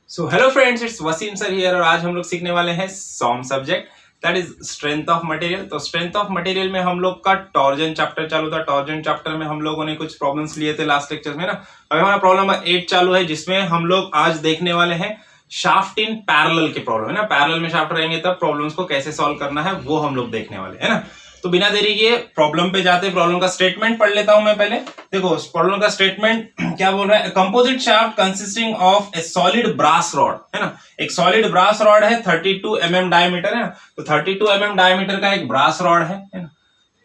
So hello friends, it's Wasim sir here और आज हम लोग सीखने वाले हैं some subject that is strength of material. तो स्ट्रेंथ ऑफ मटेरियल में हम लोग का टॉर्जन चैप्टर चालू था। टॉर्जन चैप्टर में हम लोगों ने कुछ प्रॉब्लम्स लिए थे लास्ट लेक्चर में ना। अभी हमारा प्रॉब्लम नंबर 8 चालू है जिसमें हम लोग आज देखने वाले हैं शाफ्ट इन पैरेलल के प्रॉब्लम है ना। पैरेलल में शाफ्ट रहेंगे तब प्रॉब्लम्स को कैसे सॉल्व करना है वो हम लोग देखने वाले है ना। तो बिना देरी किए प्रॉब्लम पे जाते, प्रॉब्लम का स्टेटमेंट पढ़ लेता हूं मैं पहले। देखो प्रॉब्लम का स्टेटमेंट क्या बोल रहा है। Composite shaft consisting of a solid brass rod है ना। एक सॉलिड ब्रास रॉड है 32 mm डायमीटर है ना। तो 32 mm डायमीटर का एक ब्रास रॉड है ना।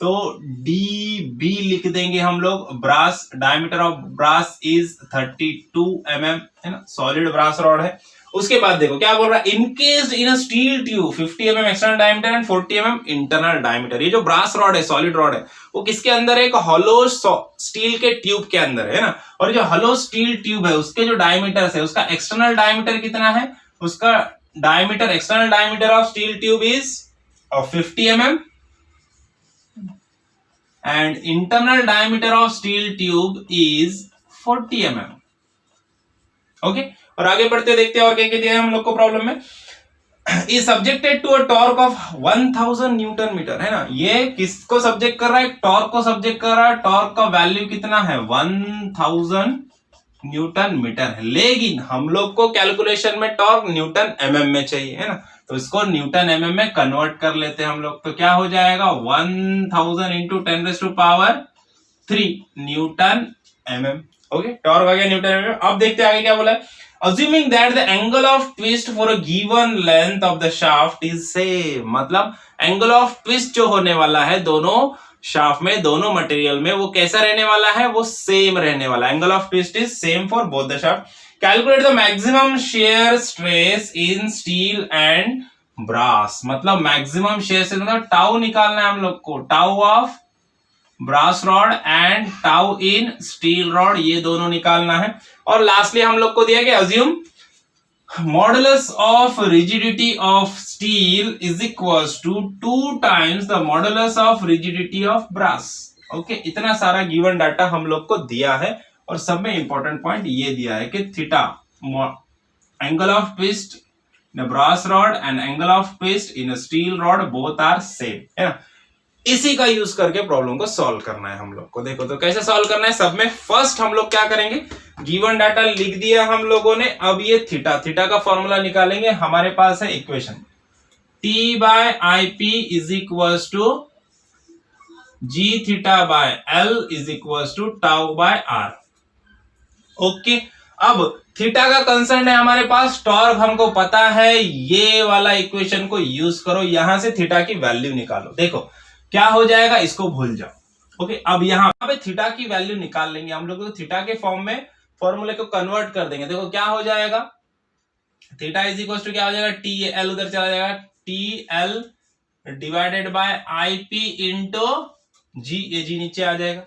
तो DB लिख देंगे हम लोग। Brass diameter of brass is 32 mm है ना। सॉलिड ब्रास रॉड है। उसके बाद देखो क्या बोल रहा है। Encased in a steel tube 50 mm external diameter and 40 mm internal diameter. ये जो ब्रास रॉड है, सॉलिड रॉड है, वो किसके अंदर है? एक हॉलो स्टील के ट्यूब के अंदर है ना। और जो हॉलो स्टील ट्यूब है उसके जो डायमीटर है, उसका एक्सटर्नल डायमीटर कितना है? उसका diameter, external diameter of steel tube is 50 mm and internal diameter of steel tube is 40 mm. Okay और आगे बढ़ते देखते हैं और क्या क्या दिया है हम लोग को प्रॉब्लम में। is subjected to a torque of 1000 newton metre है ना। ये किसको सब्जेक्ट कर रहा है? टॉर्क को सब्जेक्ट कर रहा है। टॉर्क का वैल्यू कितना है? 1000 न्यूटन मीटर है। लेकिन हम लोग को कैलकुलेशन में टॉर्क न्यूटन mm में चाहिए है ना। तो इसको न्यूटन mm में कन्वर्ट कर लेते हैं हम लोग। तो क्या हो जाएगा? 1000 into 10⁻³ newton mm। Okay, torque आ गया न्यूटन mm। अब देखते हैं आगे क्या बोला है। Assuming that the angle of twist for a given length of the shaft is same, मतलब angle of twist जो होने वाला है दोनों शाफ्ट में, दोनों मटेरियल में, वो कैसा रहने वाला है? वो सेम रहने वाला है। Angle of twist is same for both the shaft. Calculate the maximum shear stress in steel and brass. मतलब मैक्सिमम शेयर स्ट्रेस मतलब टाउ निकालना है हम लोग को। Tau of brass rod and tau in steel rod, ये दोनों निकालना है। और लास्टली हम लोग को दिया गया assume modulus of rigidity of steel is equals to 2 times the modulus of rigidity of brass. Okay, इतना सारा गिवन डाटा हम लोग को दिया है और सब में इंपॉर्टेंट पॉइंट ये दिया है कि theta angle of twist in brass rod and angle of twist in steel rod both are same है ना। इसी का यूज करके प्रॉब्लम को सॉल्व करना है हम लोग को। देखो तो कैसे सॉल्व करना है। सब में फर्स्ट हम लोग क्या करेंगे, गिवन डाटा लिख दिया हम लोगों ने। अब ये थीटा का फॉर्मूला निकालेंगे। हमारे पास है equation T/IP is equals to Gθ/L is equals to τ/r। Okay, अब थीटा का कंसर्न है हमारे पास, टॉर्क हमको पता है। ये वाला इक्वेशन को यूज करो, यहां से थीटा की वैल्यू निकालो। देखो क्या हो जाएगा, इसको भूल जाओ। ओके, अब यहां पे थीटा की वैल्यू निकाल लेंगे हम लोग। तो थीटा के फॉर्म में फॉर्मूले को कन्वर्ट कर देंगे। देखो क्या हो जाएगा, थीटा इज इक्वल टू क्या हो जाएगा, टी एल उधर चला जाएगा, T L divided by I P into G, ये जी नीचे आ जाएगा।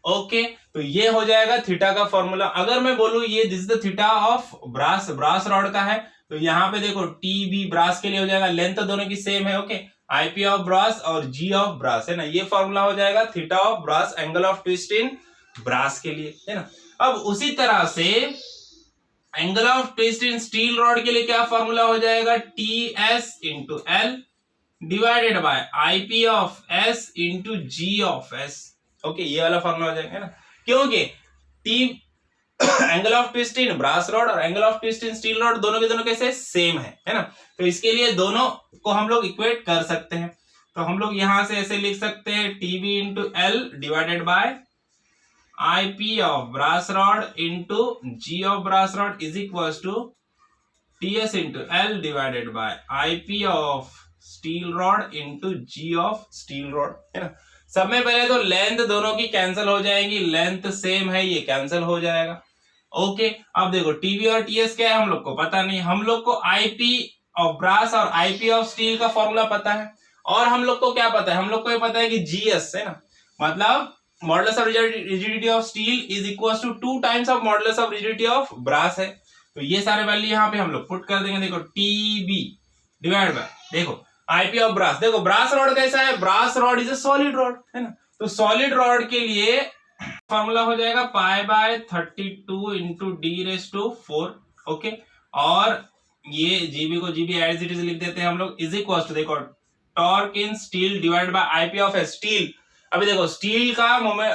ओके, तो ये हो जाएगा थीटा का फॉर्मूला। अगर मैं बोलूं ये this is the theta of brass rod का है, तो यहां पे देखो टी बी ब्रास के लिए हो जाएगा, लेंथ तो दोनों की सेम है। ओके, आईपी ऑफ ब्रास और जी ऑफ ब्रास है ना। ये फॉर्मूला हो जाएगा theta of brass, angle of twist in brass के लिए है ना। अब उसी तरह से angle of twist in steel rod के लिए क्या फॉर्मूला हो जाएगा, T S into L divided by IP of S into G of S. Okay, ये वाला फॉर्मूला हो जाएगा ना, क्योंकि T angle of twist in brass rod और angle of twist in steel rod दोनों के दोनों कैसे सेम है ना। तो इसके लिए दोनों को हम लोग इक्वेट कर सकते हैं। तो हम लोग यहां से ऐसे लिख सकते हैं, TB into L divided by IP of brass rod into G of brass rod is equal to T S into L divided by IP of steel rod into G of steel rod है ना। सब में पहले तो length दोनों की cancel हो जाएगी, लेंथ सेम है, ये कैंसिल हो जाएगा। ओके, अब देखो टीबी और टीएस क्या है हम लोग को पता नहीं। हम लोग को आईपी ऑफ ब्रास और आईपी ऑफ स्टील का फॉर्मूला पता है, और हम लोग को क्या पता है, हम लोग को ये पता है कि जीएस है ना, मतलब modulus of rigidity of steel is equal to 2 times of modulus of rigidity of brass है। तो ये सारे वैल्यू यहाँ पे हम लोग पुट कर देंगे। देखो टीबी डिवाइड बाय, देखो आईपी ऑफ ब्रास, देखो ब्रास रॉड कैसा है, brass rod is a solid rod है ना। तो सॉलिड रॉड के लिए फॉर्मूला हो जाएगा pi by 32 into d raise to 4। Okay, और ये जीबी को जीबी एज इट इज लिख देते हैं हम लोग, इज इक्वल टू देखो torque in steel divide by IP of steel. अभी देखो स्टील का moment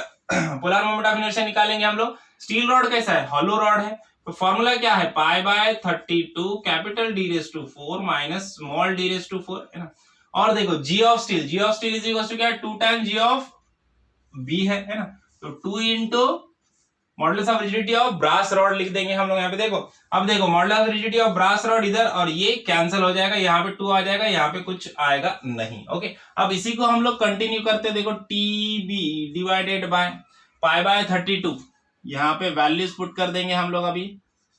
polar moment of inertia निकालेंगे हम लोग। स्टील रॉड कैसा है, हॉलो रॉड है, तो फॉर्मूला क्या है, pi by 32 capital D raise to 4 minus small D raise to 4 है ना। और देखो G of steel is equal to क्या है, 2 टाइम जी ऑफ बी है ना। तो 2 into modulus of rigidity of brass rod लिख देंगे हम लोग यहाँ पे। देखो अब देखो modulus of rigidity of brass rod इधर, और ये कैंसिल हो जाएगा, यहाँ पे 2 आ जाएगा, यहाँ पे कुछ आएगा नहीं। ओके, अब इसी को हम लोग कंटिन्यू करते, देखो TB divided by pi by 32, यहाँ पे वैल्यूज पुट कर देंगे हम लोग अभी।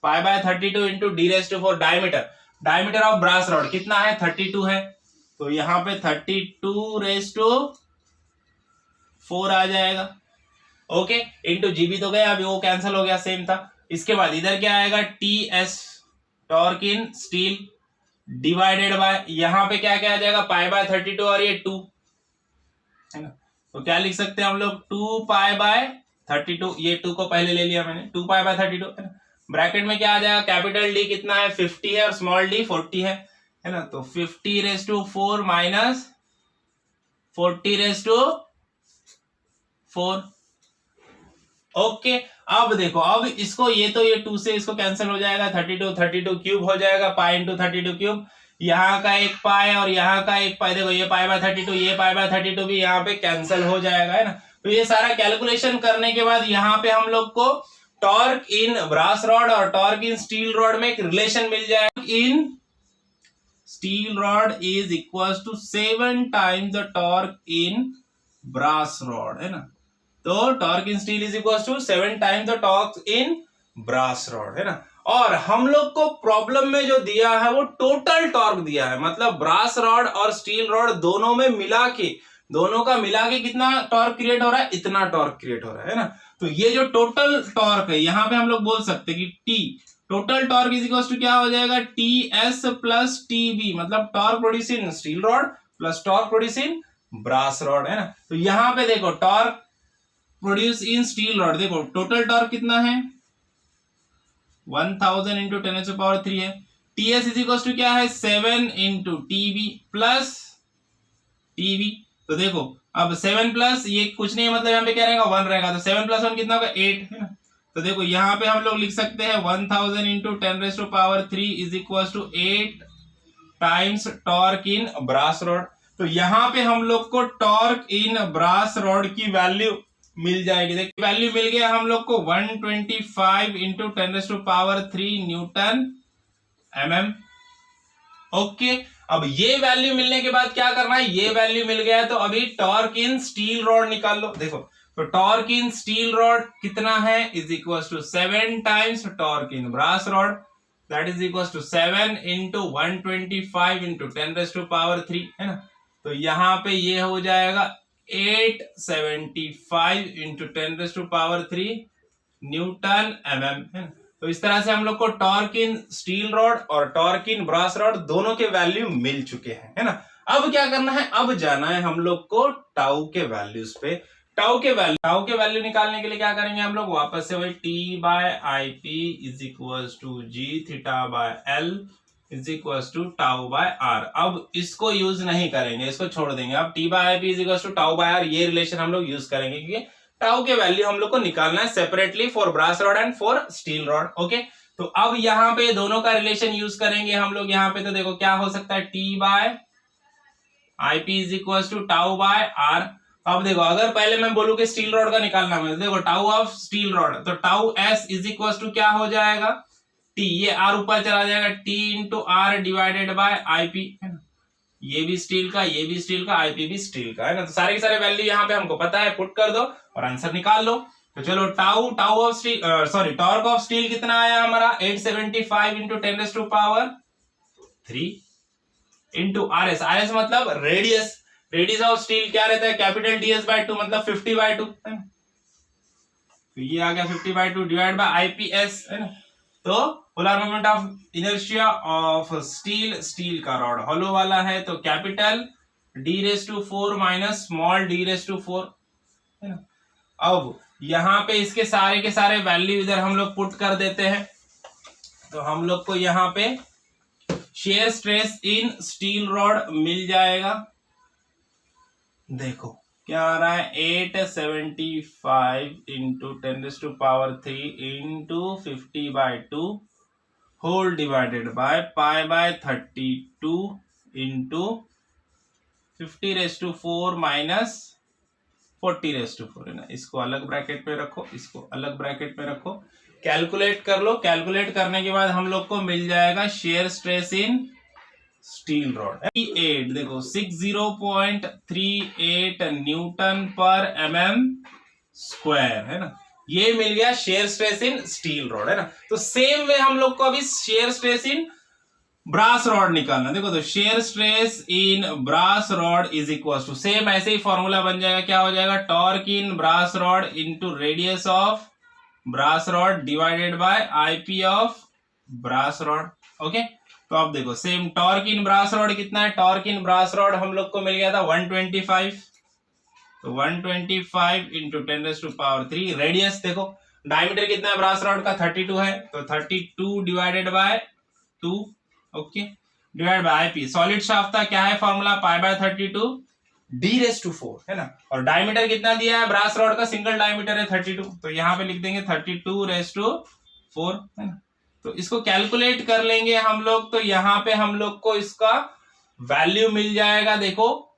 Pi by 32 into d raise to 4 diameter of brass rod कितना है, 32 है, तो यहाँ पे 32 रेज टू 4 आ जाएगा। ओके, इंटू जीबी तो गया, अभी वो कैंसिल हो गया, सेम था। इसके बाद इधर क्या आएगा, T S torque in steel divided by, यहाँ पे क्या क्या आ जाएगा, पाई बाय 32 और ये 2 है ना। तो क्या लिख सकते हैं हम लोग, 2 पाई बाय 32, ये 2 को पहले ले लिया मैंने, 2 पाई बाय 32 है ना। ब्रैकेट में क्या आ जाएगा, कैपिटल डी कितना है 50 है और स्मॉल डी 40 है ना। तो 50 raise to 4 minus 40 raise to 4। Okay, अब देखो, अब इसको ये तो ये 2 से इसको कैंसिल हो जाएगा, 32 क्यूब हो जाएगा, पाई इंटू 32 क्यूब, यहाँ का एक पाई और यहाँ का एक पाई, देखो ये पाई बाय 32, ये पाई बाय 32 भी यहाँ पे कैंसिल हो जाएगा है ना। तो ये सारा कैलकुलेशन करने के बाद यहाँ पे हम लोग को टॉर्क इन ब्रास रॉड और टॉर्क इन स्टील रॉड में एक रिलेशन मिल जाएगा। In steel rod is equal to 7 times the torque in brass rod है ना। तो torque in steel is equal to 7 times the torque in brass rod है ना। और हम लोग को प्रॉब्लम में जो दिया है वो टोटल टॉर्क दिया है, मतलब ब्रास रॉड और स्टील रॉड दोनों में मिला के, दोनों का मिला के कितना टॉर्क क्रिएट हो रहा है, इतना टॉर्क क्रिएट हो रहा है ना। तो ये जो टोटल टॉर्क है, यहाँ पे हम लोग बोल सकते हैं कि T total torque is equal to क्या हो जाएगा, T S plus T B, मतलब torque produce in steel rod plus torque produce in brass rod है ना। तो यहाँ पे देखो torque produce in steel rod, देखो टोटल टॉर्क कितना है 1000 इंटू 10⁻³ है। टीएस इज इक्वल टू क्या है 7 इंटू टीबी प्लस टीबी। तो देखो अब 7 प्लस ये कुछ नहीं, मतलब यहाँ पे क्या रहेगा 1 रहेगा, तो 7 प्लस 1 कितना होगा 8 है ना। तो देखो यहाँ पे हम लोग लिख सकते हैं 1000 into 10⁻³ is equal to 8 times torque in brass rod. तो यहाँ पे हम लोग को टॉर्क इन ब्रास रॉड की वैल्यू मिल जाएगी। देखिए वैल्यू मिल गया हम लोग को 125 इंटू 10⁻³ न्यूटन mm। ओके, अब ये वैल्यू मिलने के बाद क्या करना है, ये वैल्यू मिल गया है तो अभी टॉर्क इन स्टील रॉड निकाल लो। देखो तो टॉर्क इन स्टील रॉड कितना है, is equal to 7 times torque in brass rod, that is equal to 7 into 125 into 10⁻³ है ना। तो यहाँ पे ये हो जाएगा 875 इंटू 10⁻³ न्यूटन mm है ना। तो इस तरह से हम लोग को टॉर्क इन स्टील रॉड और टॉर्क इन ब्रास रॉड दोनों के वैल्यू मिल चुके हैं है ना। अब क्या करना है, अब जाना है हम लोग को टाउ के वैल्यूज पे। टाउ के वैल्यू निकालने के लिए क्या करेंगे हम लोग, वापस से वही T by I P is equal to G theta by L is equal to tau by R. अब इसको यूज नहीं करेंगे, इसको छोड़ देंगे। अब T by I P is equal to tau by R, ये रिलेशन हम लोग यूज करेंगे क्योंकि टाउ के वैल्यू हम लोग को निकालना है separately for brass rod and for steel rod. Okay, तो अब यहाँ पे दोनों का रिलेशन यूज करेंगे हम लोग। यहाँ पे तो देखो क्या हो सकता है, T by I P is equal to tau by R. अब देखो अगर पहले मैं बोलूं कि स्टील रॉड का निकालना है, देखो टाउ ऑफ स्टील रॉड, तो tau S is equal to क्या हो जाएगा, टी, ये आर ऊपर चला जाएगा, T into R divided by I P है ना। ये भी स्टील का, ये भी स्टील का, आईपी भी स्टील का है ना। तो सारे के सारे वैल्यू यहाँ पे हमको पता है, पुट कर दो और आंसर निकाल लो। तो चलो tau of steel sorry torque of steel कितना आया हमारा 875 इंटू 10⁻³ इंटू आर एस मतलब रेडियस ऑफ स्टील क्या रहता है, कैपिटल ds/2 मतलब 50/2 है ना। तो ये आ गया 50/2 डिवाइड बाय आईपीएस है ना। तो polar moment of inertia of steel का रॉड हॉलो वाला है, तो capital d⁴ minus small d⁴ है ना। अब यहाँ पे इसके सारे के सारे वैल्यू इधर हम लोग पुट कर देते हैं। तो हम लोग को यहाँ पे shear stress in steel rod मिल जाएगा। देखो क्या आ रहा है, 875 into 10⁻³ into 50/2 whole divided by π/32 into 50⁻⁴ minus 40⁻⁴ है ना। इसको अलग ब्रैकेट में रखो, इसको अलग ब्रैकेट में रखो, कैलकुलेट कर लो। कैलकुलेट करने के बाद हम लोग को मिल जाएगा share stress in steel rod 8, देखो 60.38 न्यूटन पर mm² है ना। ये मिल गया shear stress in steel rod है ना। तो सेम वे हम लोग को अभी shear stress in brass rod निकालना। देखो तो shear stress in brass rod is equal to, same ऐसे ही फॉर्मूला बन जाएगा। क्या हो जाएगा, torque in brass rod into radius of brass rod divided by IP of brass rod. Okay, तो अब देखो same torque in brass rod कितना है, टॉर्क इन ब्रास रॉड हम लोग को मिल गया था 125, तो 125 इंटू 10⁻³ रेडियस देखो डायमीटर कितना है ब्रास रॉड का 32 है, तो 32 divided by 2, okay, divide by IP. Solid shaft था, क्या है फॉर्मूला, π/32 d⁴ है ना। और डायमीटर कितना दिया है ब्रास रॉड का, सिंगल डायमीटर है 32, तो यहाँ पे लिख देंगे 32⁴ है ना। तो इसको कैलकुलेट कर लेंगे हम लोग, तो यहाँ पे हम लोग को इसका वैल्यू मिल जाएगा। देखो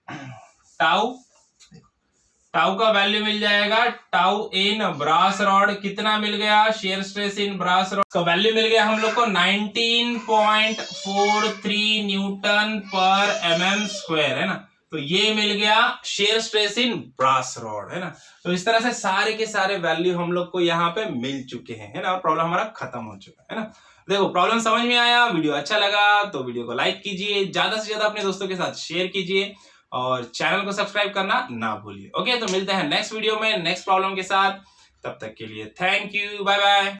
टाउ का वैल्यू मिल जाएगा, टाउ इन ब्रास रॉड कितना मिल गया, shear stress in brass rod का वैल्यू मिल गया हम लोग को 19.43 न्यूटन पर mm² है ना। तो ये मिल गया shear stress in brass rod है ना। तो इस तरह से सारे के सारे वैल्यू हम लोग को यहाँ पे मिल चुके हैं है ना, और प्रॉब्लम हमारा खत्म हो चुका है ना। देखो प्रॉब्लम समझ में आया, वीडियो अच्छा लगा तो वीडियो को लाइक कीजिए, ज्यादा से ज्यादा अपने दोस्तों के साथ शेयर कीजिए और चैनल को सब्सक्राइब करना ना भूलिए। ओके, तो मिलते हैं नेक्स्ट वीडियो में नेक्स्ट प्रॉब्लम के साथ, तब तक के लिए थैंक यू, बाय बाय।